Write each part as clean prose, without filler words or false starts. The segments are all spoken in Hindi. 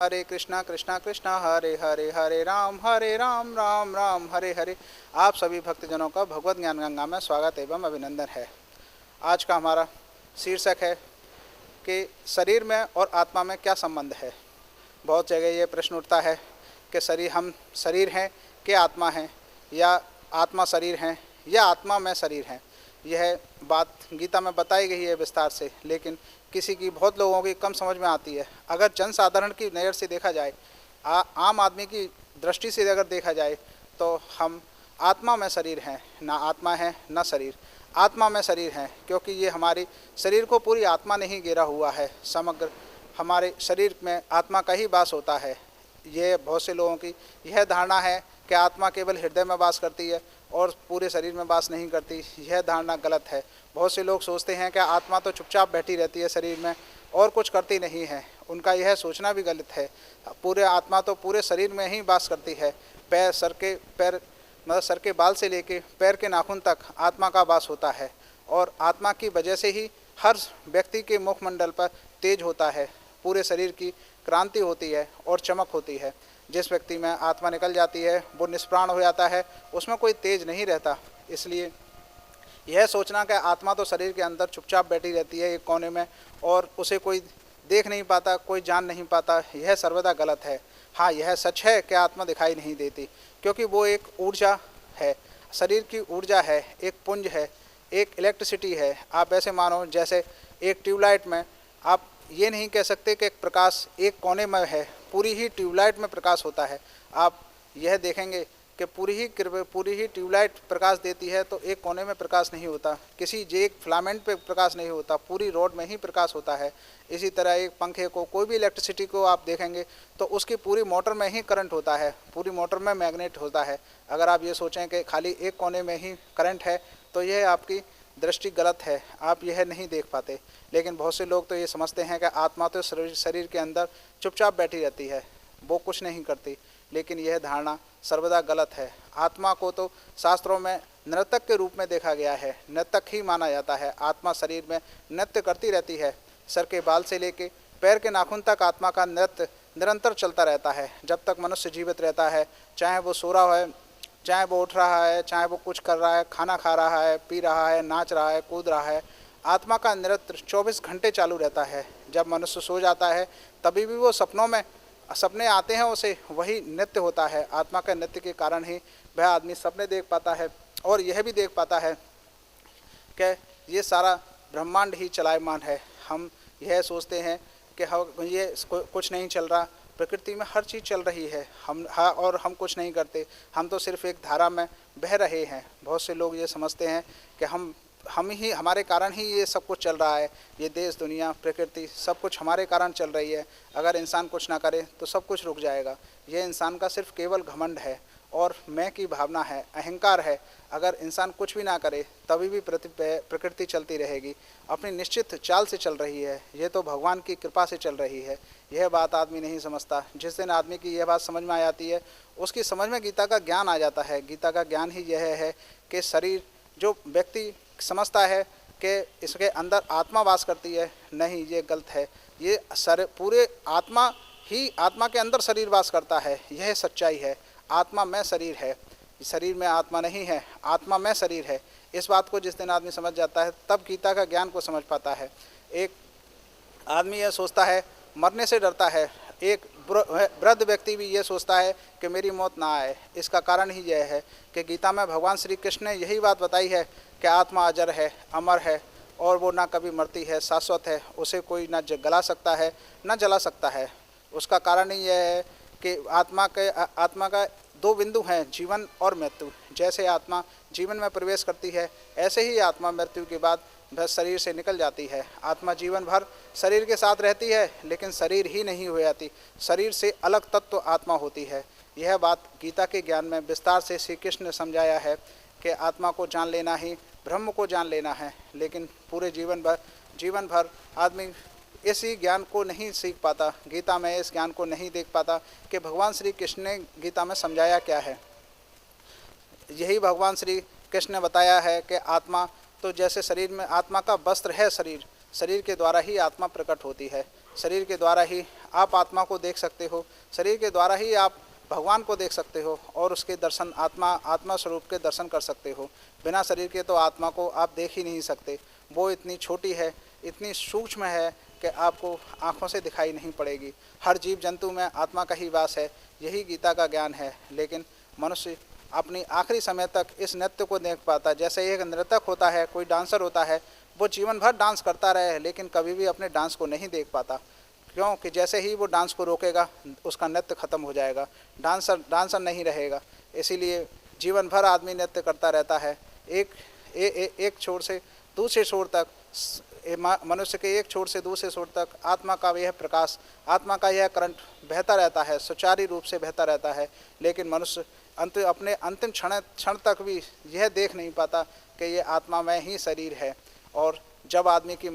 हरे कृष्णा कृष्णा कृष्णा हरे हरे, हरे राम राम राम हरे हरे। आप सभी भक्तजनों का भगवत ज्ञान गंगा में स्वागत एवं अभिनंदन है। आज का हमारा शीर्षक है कि शरीर में और आत्मा में क्या संबंध है। बहुत जगह ये प्रश्न उठता है कि हम शरीर हैं कि आत्मा हैं, या आत्मा शरीर हैं या आत्मा में शरीर हैं। यह बात गीता में बताई गई है विस्तार से, लेकिन किसी की, बहुत लोगों की कम समझ में आती है। अगर जनसाधारण की नज़र से देखा जाए, आम आदमी की दृष्टि से अगर देखा जाए, तो हम आत्मा में शरीर हैं, ना आत्मा है ना शरीर। आत्मा में शरीर हैं क्योंकि ये हमारी शरीर को पूरी आत्मा ने ही घेरा हुआ है। समग्र हमारे शरीर में आत्मा का ही वास होता है। ये बहुत से लोगों की यह धारणा है कि आत्मा केवल हृदय में वास करती है और पूरे शरीर में वास नहीं करती। यह धारणा गलत है। बहुत से लोग सोचते हैं कि आत्मा तो चुपचाप बैठी रहती है शरीर में और कुछ करती नहीं है। उनका यह सोचना भी गलत है। पूरे आत्मा तो पूरे शरीर में ही वास करती है। सर के बाल से लेके पैर के नाखून तक आत्मा का वास होता है, और आत्मा की वजह से ही हर व्यक्ति के मुखमंडल पर तेज होता है, पूरे शरीर की क्रांति होती है और चमक होती है। जिस व्यक्ति में आत्मा निकल जाती है वो निष्प्राण हो जाता है, उसमें कोई तेज नहीं रहता। इसलिए यह सोचना कि आत्मा तो शरीर के अंदर चुपचाप बैठी रहती है एक कोने में और उसे कोई देख नहीं पाता, कोई जान नहीं पाता, यह सर्वदा गलत है। हाँ, यह सच है कि आत्मा दिखाई नहीं देती, क्योंकि वो एक ऊर्जा है, शरीर की ऊर्जा है, एक पुंज है, एक इलेक्ट्रिसिटी है। आप ऐसे मानो जैसे एक ट्यूबलाइट में आप ये नहीं कह सकते कि एक प्रकाश एक कोने में है, पूरी ही ट्यूबलाइट में प्रकाश होता है। आप यह देखेंगे कि पूरी ही ट्यूबलाइट प्रकाश देती है, तो एक कोने में प्रकाश नहीं होता, किसी एक फिलामेंट पे प्रकाश नहीं होता, पूरी रोड में ही प्रकाश होता है। इसी तरह एक पंखे को, कोई भी इलेक्ट्रिसिटी को आप देखेंगे तो उसकी पूरी मोटर में ही करंट होता है, पूरी मोटर में मैग्नेट होता है। अगर आप ये सोचें कि खाली एक कोने में ही करंट है, तो यह आपकी दृष्टि गलत है, आप यह नहीं देख पाते। लेकिन बहुत से लोग तो ये समझते हैं कि आत्मा तो शरीर के अंदर चुपचाप बैठी रहती है, वो कुछ नहीं करती, लेकिन यह धारणा सर्वदा गलत है। आत्मा को तो शास्त्रों में नर्तक के रूप में देखा गया है, नर्तक ही माना जाता है। आत्मा शरीर में नृत्य करती रहती है। सर के बाल से लेके पैर के नाखून तक आत्मा का नृत्य निरंतर चलता रहता है। जब तक मनुष्य जीवित रहता है, चाहे वो सो रहा है, चाहे वो उठ रहा है, चाहे वो कुछ कर रहा है, खाना खा रहा है, पी रहा है, नाच रहा है, कूद रहा है, आत्मा का नृत्य 24 घंटे चालू रहता है। जब मनुष्य सो जाता है तभी भी वो सपने आते हैं, उसे वही नृत्य होता है। आत्मा का नृत्य के कारण ही वह आदमी सपने देख पाता है और यह भी देख पाता है कि ये सारा ब्रह्मांड ही चलायमान है। हम यह सोचते हैं कि ये कुछ नहीं चल रहा, प्रकृति में हर चीज़ चल रही है, और हम कुछ नहीं करते, हम तो सिर्फ एक धारा में बह रहे हैं। बहुत से लोग ये समझते हैं कि हमारे कारण ही ये सब कुछ चल रहा है, ये देश दुनिया प्रकृति सब कुछ हमारे कारण चल रही है। अगर इंसान कुछ ना करे तो सब कुछ रुक जाएगा। ये इंसान का सिर्फ केवल घमंड है और मैं की भावना है, अहंकार है। अगर इंसान कुछ भी ना करे तभी भी प्रकृति चलती रहेगी, अपनी निश्चित चाल से चल रही है। ये तो भगवान की कृपा से चल रही है। यह बात आदमी नहीं समझता। जिस दिन आदमी की यह बात समझ में आ जाती है, उसकी समझ में गीता का ज्ञान आ जाता है। गीता का ज्ञान ही यह है कि शरीर, जो व्यक्ति समझता है कि इसके अंदर आत्मा वास करती है, नहीं, ये गलत है। ये पूरे आत्मा के अंदर शरीर वास करता है, यह सच्चाई है। आत्मा में शरीर है, शरीर में आत्मा नहीं है, आत्मा में शरीर है। इस बात को जिस दिन आदमी समझ जाता है, तब गीता का ज्ञान को समझ पाता है। एक आदमी यह सोचता है, मरने से डरता है। एक वृद्ध व्यक्ति भी ये सोचता है कि मेरी मौत ना आए। इसका कारण ही यह है कि गीता में भगवान श्री कृष्ण ने यही बात बताई है कि आत्मा अजर है, अमर है, और वो ना कभी मरती है, शाश्वत है। उसे कोई ना गला सकता है ना जला सकता है। उसका कारण ही यह है कि आत्मा का दो बिंदु हैं, जीवन और मृत्यु। जैसे आत्मा जीवन में प्रवेश करती है, ऐसे ही आत्मा मृत्यु के बाद वह शरीर से निकल जाती है। आत्मा जीवन भर शरीर के साथ रहती है, लेकिन शरीर ही नहीं हो जाती, शरीर से अलग तत्व आत्मा होती है। यह बात गीता के ज्ञान में विस्तार से श्री कृष्ण ने समझाया है कि आत्मा को जान लेना ही ब्रह्म को जान लेना है। लेकिन पूरे जीवन भर आदमी इसी ज्ञान को नहीं सीख पाता, गीता में इस ज्ञान को नहीं देख पाता कि भगवान श्री कृष्ण ने गीता में समझाया क्या है। यही भगवान श्री कृष्ण ने बताया है कि आत्मा तो जैसे शरीर में आत्मा का वस्त्र है, शरीर के द्वारा ही आत्मा प्रकट होती है। शरीर के द्वारा ही आप आत्मा को देख सकते हो, शरीर के द्वारा ही आप भगवान को देख सकते हो और उसके दर्शन आत्मा स्वरूप के दर्शन कर सकते हो। बिना शरीर के तो आत्मा को आप देख ही नहीं सकते। वो इतनी छोटी है, इतनी सूक्ष्म है कि आपको आँखों से दिखाई नहीं पड़ेगी। हर जीव जंतु में आत्मा का ही वास है, यही गीता का ज्ञान है। लेकिन मनुष्य अपनी आखिरी समय तक इस नृत्य को देख पाता। जैसे एक नर्तक होता है, कोई डांसर होता है, वो जीवन भर डांस करता रहे लेकिन कभी भी अपने डांस को नहीं देख पाता। क्यों कि जैसे ही वो डांस को रोकेगा उसका नृत्य खत्म हो जाएगा, डांसर नहीं रहेगा। इसीलिए जीवन भर आदमी नृत्य करता रहता है। एक छोर से दूसरे छोर तक, मनुष्य के एक छोर से दूसरे छोर तक आत्मा का यह प्रकाश, आत्मा का यह करंट बहता रहता है, सुचारू रूप से बहता रहता है। लेकिन मनुष्य अपने अंतिम क्षण तक भी यह देख नहीं पाता कि ये आत्मा में ही शरीर है। और जब आदमी की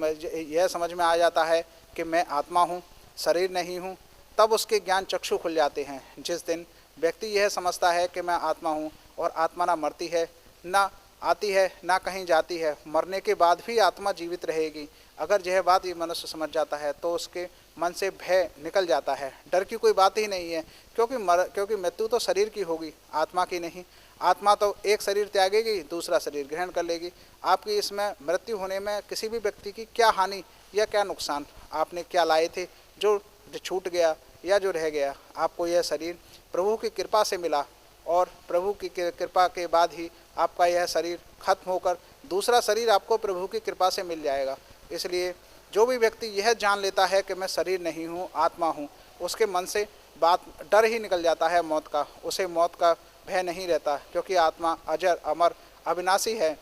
यह समझ में आ जाता है कि मैं आत्मा हूँ, शरीर नहीं हूँ, तब उसके ज्ञान चक्षु खुल जाते हैं। जिस दिन व्यक्ति यह समझता है कि मैं आत्मा हूँ और आत्मा ना मरती है, ना आती है, ना कहीं जाती है, मरने के बाद भी आत्मा जीवित रहेगी, अगर यह बात ये मनुष्य समझ जाता है तो उसके मन से भय निकल जाता है। डर की कोई बात ही नहीं है, क्योंकि मृत्यु तो शरीर की होगी, आत्मा की नहीं। आत्मा तो एक शरीर त्यागेगी, दूसरा शरीर ग्रहण कर लेगी। आपकी इसमें मृत्यु होने में किसी भी व्यक्ति की क्या हानि या क्या नुकसान? आपने क्या लाए थे जो छूट गया या जो रह गया? आपको यह शरीर प्रभु की कृपा से मिला और प्रभु की कृपा के बाद ही आपका यह शरीर खत्म होकर दूसरा शरीर आपको प्रभु की कृपा से मिल जाएगा। इसलिए जो भी व्यक्ति यह जान लेता है कि मैं शरीर नहीं हूँ, आत्मा हूँ, उसके मन से डर ही निकल जाता है मौत का। उसे मौत का भय नहीं रहता, क्योंकि आत्मा अजर अमर अविनाशी है।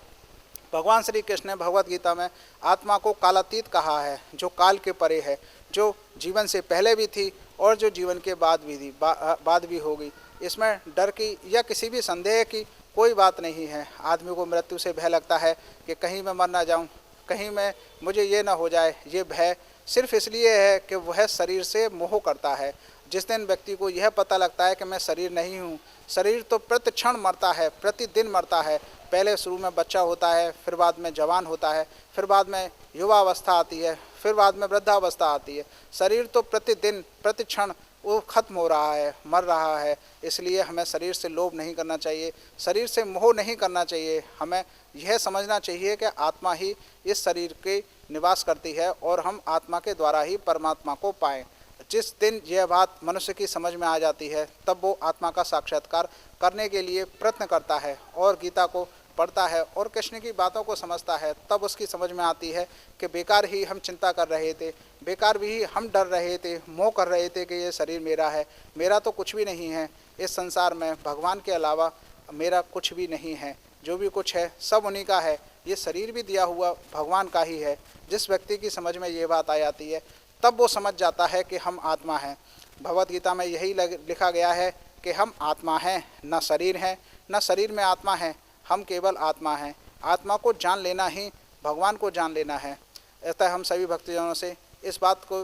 भगवान श्री कृष्ण ने भगवत गीता में आत्मा को कालातीत कहा है, जो काल के परे है, जो जीवन से पहले भी थी और जो जीवन के बाद भी थी, बाद भी होगी। इसमें डर की या किसी भी संदेह की कोई बात नहीं है। आदमी को मृत्यु से भय लगता है कि कहीं मैं मर ना जाऊं, कहीं मैं मुझे ये ना हो जाए। ये भय सिर्फ इसलिए है कि वह शरीर से मोह करता है। जिस दिन व्यक्ति को यह पता लगता है कि मैं शरीर नहीं हूँ, शरीर तो प्रति क्षण मरता है, प्रतिदिन मरता है। पहले शुरू में बच्चा होता है, फिर बाद में जवान होता है, फिर बाद में युवा अवस्था आती है, फिर बाद में वृद्धावस्था आती है। शरीर तो प्रतिदिन प्रति क्षण वो खत्म हो रहा है, मर रहा है। इसलिए हमें शरीर से लोभ नहीं करना चाहिए, शरीर से मोह नहीं करना चाहिए। हमें यह समझना चाहिए कि आत्मा ही इस शरीर के निवास करती है और हम आत्मा के द्वारा ही परमात्मा को पाएं। जिस दिन यह बात मनुष्य की समझ में आ जाती है, तब वो आत्मा का साक्षात्कार करने के लिए प्रयत्न करता है और गीता को पढ़ता है और कृष्ण की बातों को समझता है। तब उसकी समझ में आती है कि बेकार ही हम चिंता कर रहे थे, बेकार भी हम डर रहे थे, मोह कर रहे थे कि ये शरीर मेरा है। मेरा तो कुछ भी नहीं है इस संसार में, भगवान के अलावा मेरा कुछ भी नहीं है। जो भी कुछ है सब उन्हीं का है, ये शरीर भी दिया हुआ भगवान का ही है। जिस व्यक्ति की समझ में ये बात आ जाती है, तब वो समझ जाता है कि हम आत्मा हैं। भगवत गीता में यही लिखा गया है कि हम आत्मा हैं, न शरीर हैं, न शरीर में आत्मा है, हम केवल आत्मा हैं। आत्मा को जान लेना ही भगवान को जान लेना है। अतः हम सभी भक्तजनों से इस बात को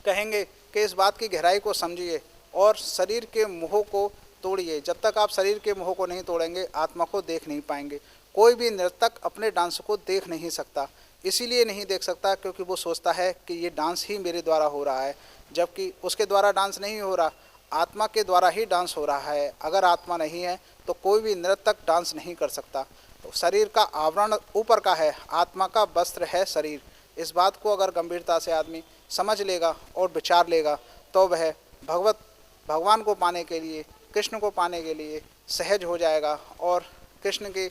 कहेंगे कि इस बात की गहराई को समझिए और शरीर के मोह को तोड़िए। जब तक आप शरीर के मोह को नहीं तोड़ेंगे, आत्मा को देख नहीं पाएंगे। कोई भी नर्तक अपने डांस को देख नहीं सकता, इसीलिए नहीं देख सकता क्योंकि वो सोचता है कि ये डांस ही मेरे द्वारा हो रहा है, जबकि उसके द्वारा डांस नहीं हो रहा, आत्मा के द्वारा ही डांस हो रहा है। अगर आत्मा नहीं है तो कोई भी नर्तक डांस नहीं कर सकता। तो शरीर का आवरण ऊपर का है, आत्मा का वस्त्र है शरीर। इस बात को अगर गंभीरता से आदमी समझ लेगा और विचार लेगा तो वह भगवान को पाने के लिए, कृष्ण को पाने के लिए सहज हो जाएगा और कृष्ण के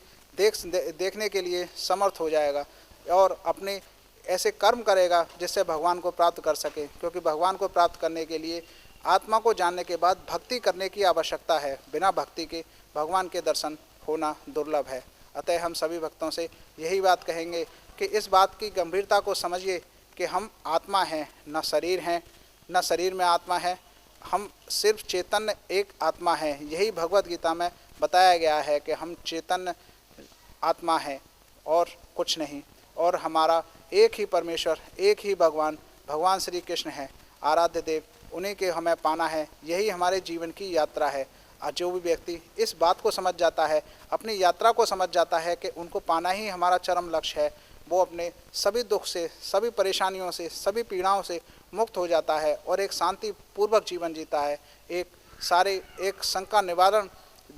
देखने के लिए समर्थ हो जाएगा और अपने ऐसे कर्म करेगा जिससे भगवान को प्राप्त कर सके। क्योंकि भगवान को प्राप्त करने के लिए आत्मा को जानने के बाद भक्ति करने की आवश्यकता है। बिना भक्ति के भगवान के दर्शन होना दुर्लभ है। अतः हम सभी भक्तों से यही बात कहेंगे कि इस बात की गंभीरता को समझिए कि हम आत्मा हैं, न शरीर हैं, न शरीर में आत्मा है। हम सिर्फ चैतन्य एक आत्मा है। यही भगवत गीता में बताया गया है कि हम चैतन्य आत्मा हैं और कुछ नहीं। और हमारा एक ही परमेश्वर, एक ही भगवान श्री कृष्ण है, आराध्य देव, उन्हीं के हमें पाना है। यही हमारे जीवन की यात्रा है। आज जो भी व्यक्ति इस बात को समझ जाता है, अपनी यात्रा को समझ जाता है कि उनको पाना ही हमारा चरम लक्ष्य है, वो अपने सभी दुख से, सभी परेशानियों से, सभी पीड़ाओं से मुक्त हो जाता है और एक शांति पूर्वक जीवन जीता है, एक शंका निवारण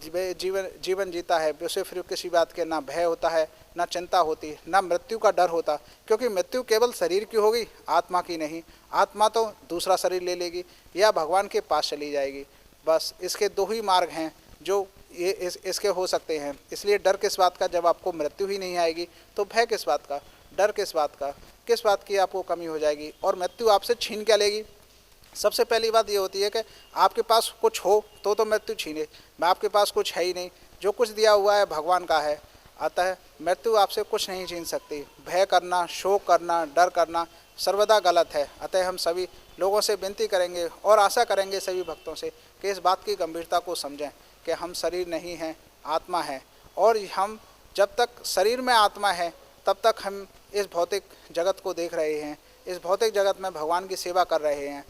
जीवन जीता है। उसे फिर किसी बात के ना भय होता है, ना चिंता होती, ना मृत्यु का डर होता, क्योंकि मृत्यु केवल शरीर की होगी, आत्मा की नहीं। आत्मा तो दूसरा शरीर ले लेगी या भगवान के पास चली जाएगी। बस इसके दो ही मार्ग हैं जो इसके हो सकते हैं। इसलिए डर किस बात का, जब आपको मृत्यु ही नहीं आएगी तो भय किस बात का, डर किस बात का, किस बात की आपको कमी हो जाएगी। और मृत्यु आपसे छीन क्या लेगी? सबसे पहली बात ये होती है कि आपके पास कुछ हो तो मृत्यु छीने। आपके पास कुछ है ही नहीं, जो कुछ दिया हुआ है भगवान का है, अतः मृत्यु आपसे कुछ नहीं छीन सकती। भय करना, शोक करना, डर करना सर्वदा गलत है। अतः हम सभी लोगों से विनती करेंगे और आशा करेंगे सभी भक्तों से कि इस बात की गंभीरता को समझें कि हम शरीर नहीं हैं, आत्मा है। और हम जब तक शरीर में आत्मा है तब तक हम इस भौतिक जगत को देख रहे हैं, इस भौतिक जगत में भगवान की सेवा कर रहे हैं।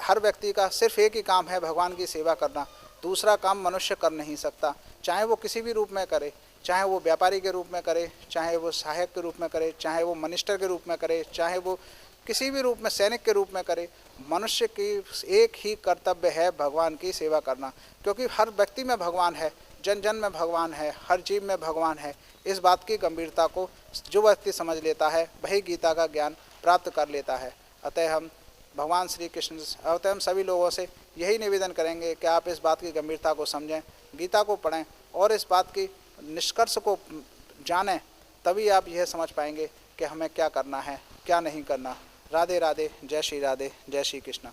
हर व्यक्ति का सिर्फ एक ही काम है, भगवान की सेवा करना। दूसरा काम मनुष्य कर नहीं सकता, चाहे वो किसी भी रूप में करे, चाहे वो व्यापारी के रूप में करे, चाहे वो सहायक के रूप में करे, चाहे वो मिनिस्टर के रूप में करे, चाहे वो किसी भी रूप में सैनिक के रूप में करे। मनुष्य की एक ही कर्तव्य है, भगवान की सेवा करना, क्योंकि हर व्यक्ति में भगवान है, जन जन में भगवान है, हर जीव में भगवान है। इस बात की गंभीरता को जो व्यक्ति समझ लेता है वही गीता का ज्ञान प्राप्त कर लेता है। अतः हम भगवान श्री कृष्ण, अतः हम सभी लोगों से यही निवेदन करेंगे कि आप इस बात की गंभीरता को समझें, गीता को पढ़ें और इस बात की निष्कर्ष को जानें। तभी आप यह समझ पाएंगे कि हमें क्या करना है, क्या नहीं करना। राधे राधे, जय श्री राधे, जय श्री कृष्ण।